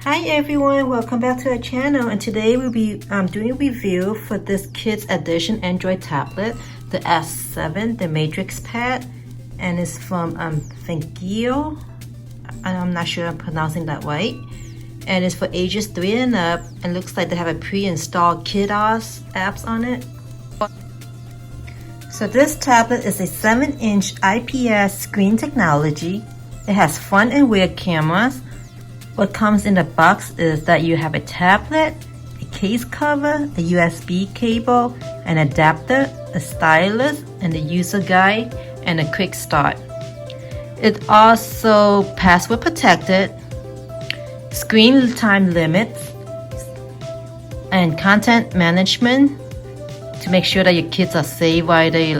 Hi everyone, welcome back to our channel, and today we'll be doing a review for this Kids Edition Android tablet, the S7, the MatrixPad, and it's from Vankyo. I'm not sure I'm pronouncing that right. And it's for ages 3 and up, and looks like they have a pre-installed KIDOZ apps on it. So this tablet is a 7-inch IPS screen technology. It has front and rear cameras. What comes in the box is that you have a tablet, a case cover, a USB cable, an adapter, a stylus, and a user guide, and a quick start. It's also password protected, screen time limits, and content management to make sure that your kids are safe while they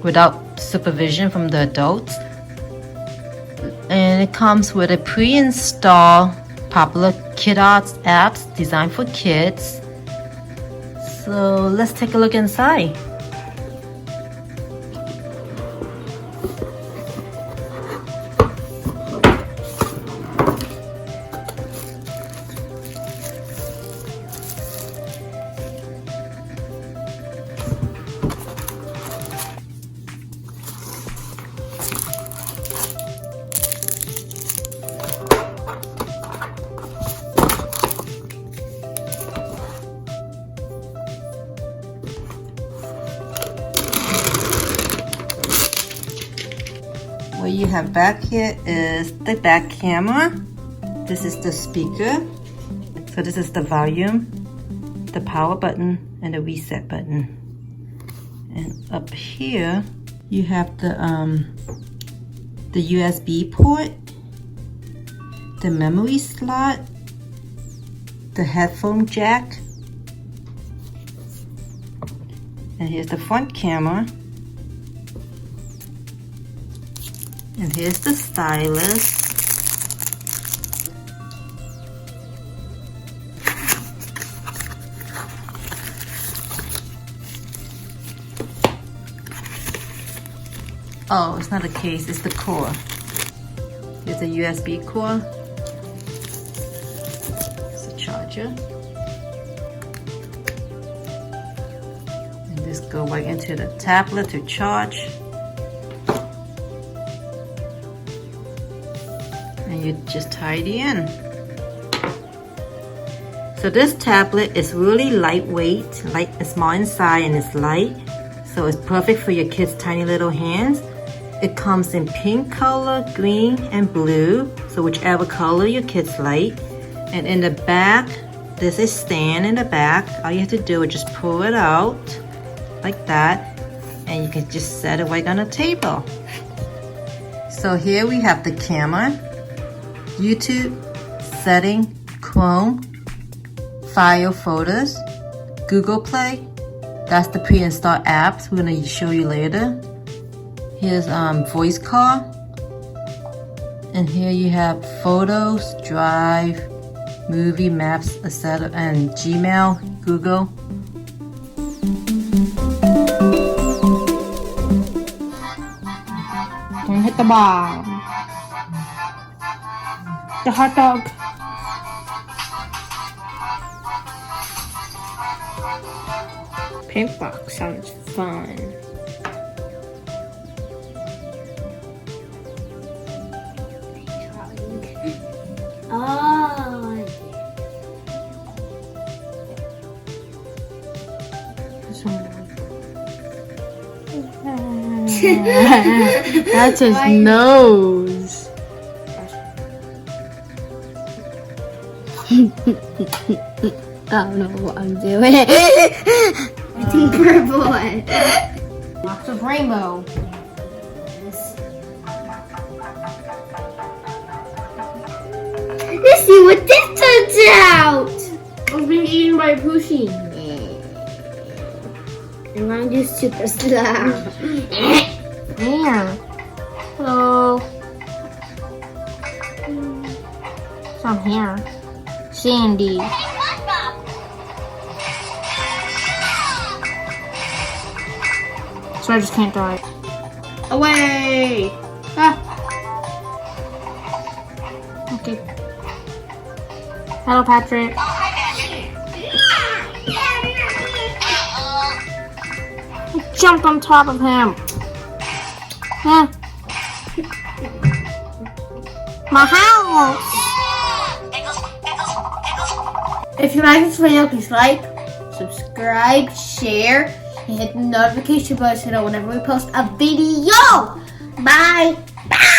without supervision from the adults. And it comes with a pre-installed popular KIDOZ apps designed for kids. So let's take a look inside. What you have back here is the back camera. This is the speaker. So this is the volume, the power button, and the reset button. And up here you have the USB port, the memory slot, the headphone jack, and here's the front camera. And here's the stylus. Oh, it's not a case, it's the core. Here's a USB core. It's a charger. And this goes right into the tablet to charge. And you just tie it in. So this tablet is really lightweight, it's small inside and it's light. So it's perfect for your kids' tiny little hands. It comes in pink color, green, and blue. So whichever color your kids like. And in the back, there's a stand in the back. All you have to do is just pull it out like that. And you can just set it right on the table. So here we have the camera, YouTube, setting, Chrome, file folders, Google Play. That's the pre-installed apps we're gonna show you later. Here's voice call. And here you have photos, Drive, movie, maps, etc. and Gmail, Google. Don't hit the ball. The hot dog. Pink box sounds fun. Oh. That's his nose. I don't know what I'm doing. I think purple. Lots of rainbow. Let's see what this turns out. I've been eaten by a Pushy. I'm gonna do super slow. There. Hello. So I'm here. Sandy. So I just can't die. Away! Ah! Okay. Hello, Patrick. I jumped on top of him. Huh. My house. If you like this video, please like, subscribe, share, and hit the notification bell so you know whenever we post a video. Bye. Bye.